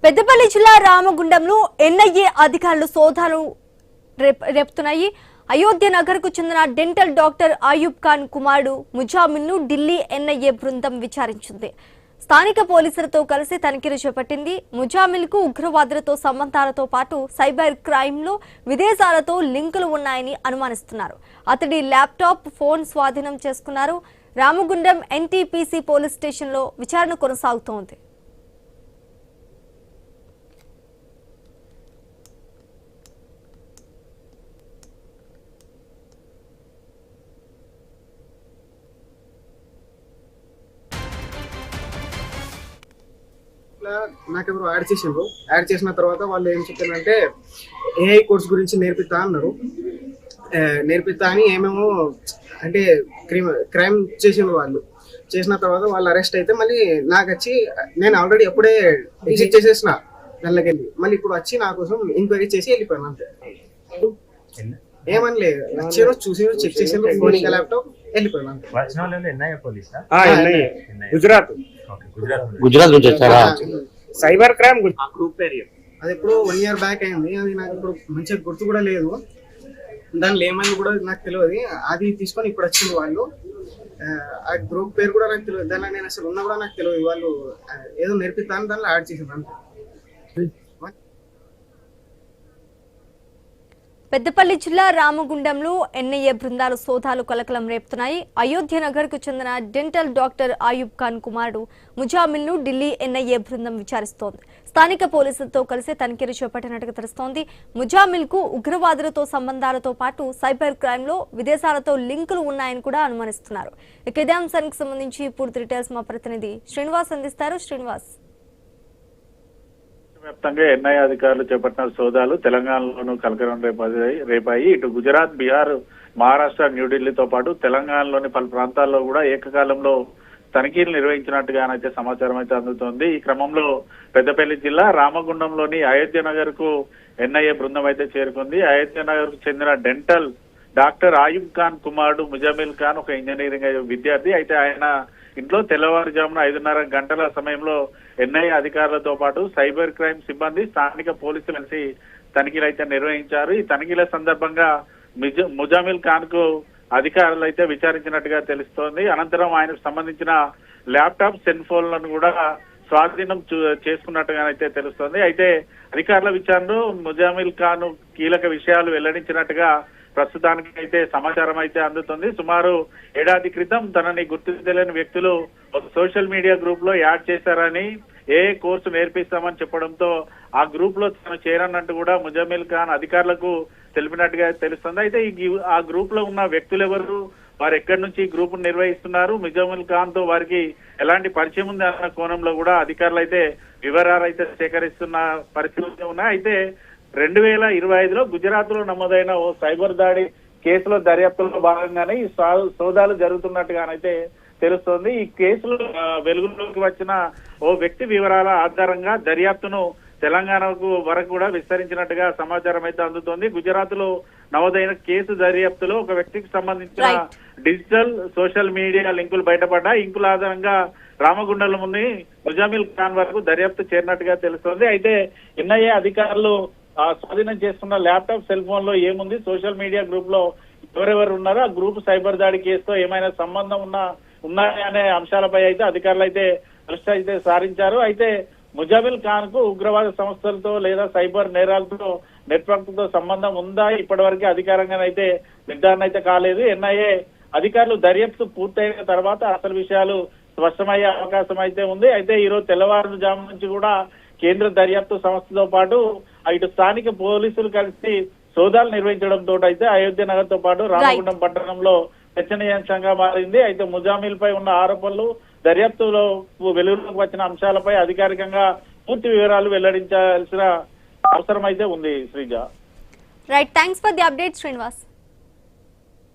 పెద్దపల్లి జిల్లా రామగుండంలో ఎన్ఐఏ అధికారులు సోదాలు రేపుతున్నాయి. అయోధ్య నగర్ కు చెందిన డెంటల్ డాక్టర్ అయూబ్ ఖాన్ కుమారుడు ముజామిల్ ను ఢిల్లీ ఎన్ఐఏ బృందం విచారించింది. స్థానిక పోలీసులతో కలిసి తనిఖీలు చేపట్టింది. ముజామిల్ కు ఉగ్రవాదులతో సంబంధాలతో పాటు సైబర్ క్రైమ్ లో విదేశాలతో లింకులు ఉన్నాయని అనుమానిస్తున్నారు. అతడి ల్యాప్టాప్, ఫోన్ స్వాధీనం చేసుకున్నారు. రామగుండం ఎన్టీపీసీ పోలీస్ స్టేషన్ లో విచారణ కొనసాగుతోంది. నాకెవరు యాడ్ చేసిన తర్వాత వాళ్ళు ఏం చెప్పారంటే ఏఐ కోర్స్ గురించి నేర్పిస్తా అన్నారు. నేర్పిస్తా అని ఏమేమో అంటే క్రైమ్ చేసిండ్రు. వాళ్ళు చేసిన తర్వాత వాళ్ళు అరెస్ట్ అయితే మళ్ళీ నాకు వచ్చి నేను ఆల్రెడీ ఎప్పుడే ఎగ్జిట్ చేసేసిన దానిలోకెళ్ళి మళ్ళీ ఇప్పుడు వచ్చి నా కోసం ఎంక్వైరీ చేసి వెళ్ళిపోయాను. అంతే, ఏమని లేదు. వచ్చారు, చూసారు, చెక్ చేసారు, ఫోన్ ఇంకా ల్యాప్టాప్, వెళ్ళిపోయాను. గుజరాత్ నుంచి వచ్చారా? సైబర్ క్రైమ్ అది ఎప్పుడు 1 year బ్యాక్ అయింది. అది నాకు ఇప్పుడు మంచిగా గుర్తు కూడా లేదు. దానిలో ఏమైంది కూడా నాకు తెలియదు. అది తీసుకొని ఇప్పుడు వచ్చింది వాళ్ళు. ఆ గ్రూప్ పేరు కూడా నాకు తెలియదు. దానిలో నేను అసలు ఉన్నా కూడా నాకు తెలియదు. వాళ్ళు ఏదో నేర్పిస్తాను దానిలో యాడ్ చేసింది అంతే. పెద్దపల్లి జిల్లా రామగుండంలో ఎన్ఐఏ బృందాలు సోదాలు కలకలం రేపుతున్నాయి. అయోధ్య నగర్ కు చెందిన డెంటల్ డాక్టర్ అయూబ్ ఖాన్ కుమారుడు ముజామిల్ ను ఢిల్లీ ఎన్ఐఏ బృందం విచారిస్తోంది. స్థానిక పోలీసులతో కలిసి తనిఖీలు చేపట్టినట్టుగా తెలుస్తోంది. ముజామిల్ కు ఉగ్రవాదులతో సంబంధాలతో పాటు సైబర్ క్రైమ్ లో విదేశాలతో లింకులు ఉన్నాయని కూడా అనుమానిస్తున్నారు. ఇక ఇదే అంశానికి సంబంధించి పూర్తి డీటెయిల్స్ మా ప్రతినిధి శ్రీనివాస్ అందిస్తారు. శ్రీనివాస్, వ్యాప్తంగా ఎన్ఐఏ అధికారులు చేపట్టిన సోదాలు తెలంగాణలోనూ కలకలం రేపాయి. ఇటు గుజరాత్, బీహార్, మహారాష్ట్ర, న్యూఢిల్లీతో పాటు తెలంగాణలోని పలు ప్రాంతాల్లో కూడా ఏకకాలంలో తనిఖీలు నిర్వహించినట్టుగానైతే సమాచారం అయితే అందుతోంది. ఈ క్రమంలో పెద్దపల్లి జిల్లా రామగుండంలోని అయోధ్య నగర్ కు ఎన్ఐఏ బృందం అయితే చేరుకుంది. అయోధ్య నగర్ కు చెందిన డెంటల్ డాక్టర్ అయూబ్ ఖాన్ కుమారుడు ముజామిల్ ఖాన్ ఒక ఇంజనీరింగ్ విద్యార్థి. అయితే ఆయన ఇంట్లో తెల్లవారుజామున 5:30 గంటల సమయంలో ఎన్ఐఏ అధికారులతో పాటు సైబర్ క్రైమ్ సిబ్బంది, స్థానిక పోలీసులు కలిసి తనిఖీలు అయితే నిర్వహించారు. ఈ తనిఖీల సందర్భంగా ముజామిల్ ఖాన్ కు అధికారులు అయితే విచారించినట్టుగా తెలుస్తోంది. అనంతరం ఆయనకు సంబంధించిన ల్యాప్టాప్, సెల్ ఫోన్లను కూడా స్వాధీనం చేసుకున్నట్టుగానైతే తెలుస్తోంది. అయితే అధికారుల విచారణలో ముజామిల్ ఖాన్ కీలక విషయాలు వెల్లడించినట్టుగా ప్రస్తుతానికి అయితే సమాచారం అయితే అందుతుంది. సుమారు 1 ఏడాది క్రితం తనని గుర్తు తెలియని వ్యక్తులు ఒక సోషల్ మీడియా గ్రూప్ లో యాడ్ చేశారని, ఏ కోర్సు నేర్పిస్తామని చెప్పడంతో ఆ గ్రూప్ లో తను చేరన్నట్టు కూడా ముజామిల్ ఖాన్ అధికారులకు తెలిపినట్టుగా తెలుస్తుంది. అయితే ఆ గ్రూప్ లో ఉన్న వ్యక్తులు ఎవరు, వారు ఎక్కడి నుంచి ఈ గ్రూప్ నిర్వహిస్తున్నారు, ముజామిల్ ఖాన్ తో వారికి ఎలాంటి పరిచయం ఉంది అన్న కోణంలో కూడా అధికారులు అయితే వివరాలు అయితే సేకరిస్తున్న పరిస్థితులు ఉన్నాయి. అయితే 2025లో గుజరాత్ లో నమోదైన ఓ సైబర్ దాడి కేసులో దర్యాప్తులో భాగంగానే ఈ సోదాలు జరుగుతున్నట్టుగానైతే తెలుస్తోంది. ఈ కేసులో వెలుగులోకి వచ్చిన ఓ వ్యక్తి వివరాల ఆధారంగా దర్యాప్తును తెలంగాణకు వరకు కూడా విస్తరించినట్టుగా సమాచారం అయితే అందుతోంది. గుజరాత్ లో నమోదైన కేసు దర్యాప్తులో ఒక వ్యక్తికి సంబంధించిన డిజిటల్, సోషల్ మీడియా లింకులు బయటపడ్డా. ఇంకుల ఆధారంగా రామగుండంలో ముందు ముజామిల్ ఖాన్ వరకు దర్యాప్తు చేరినట్టుగా తెలుస్తోంది. అయితే ఎన్ఐఏ అధికారులు స్వాధీనం చేసుకున్న ల్యాప్టాప్, సెల్ ఫోన్ లో ఏముంది, సోషల్ మీడియా గ్రూప్ లో ఎవరెవరు ఉన్నారో, ఆ గ్రూప్ సైబర్ దాడి కేసుతో ఏమైనా సంబంధం ఉన్నాయా అనే అంశాలపై అయితే అధికారులు అయితే దృష్టి అయితే సారించారు. అయితే ముజామిల్ ఖాన్ కు ఉగ్రవాద సంస్థలతో లేదా సైబర్ నేరాలతో నెట్వర్క్ తో సంబంధం ఉందా, ఇప్పటి అధికారంగానైతే నిర్ధారణ అయితే కాలేదు. ఎన్ఐఏ అధికారులు దర్యాప్తు పూర్తయిన తర్వాత అసలు విషయాలు స్పష్టమయ్యే అవకాశం అయితే ఉంది. అయితే ఈరోజు తెల్లవారుజాము నుంచి కూడా కేంద్ర దర్యాప్తు సంస్థతో పాటు ఇటు స్థానిక పోలీసులు కలిసి సోదాలు నిర్వహించడంతో అయితే అయోధ్య నగర్ తో పాటు రామగుండం పట్టణంలో చర్చనీయాంశంగా మారింది. అయితే ముజామిల్ పై ఉన్న ఆరోపణలు, దర్యాప్తులో వెలుగులోకి వచ్చిన అంశాలపై అధికారికంగా పూర్తి వివరాలు వెల్లడించాల్సిన అవసరం అయితే ఉంది. Sreeja, right, thanks for the update Srinivas.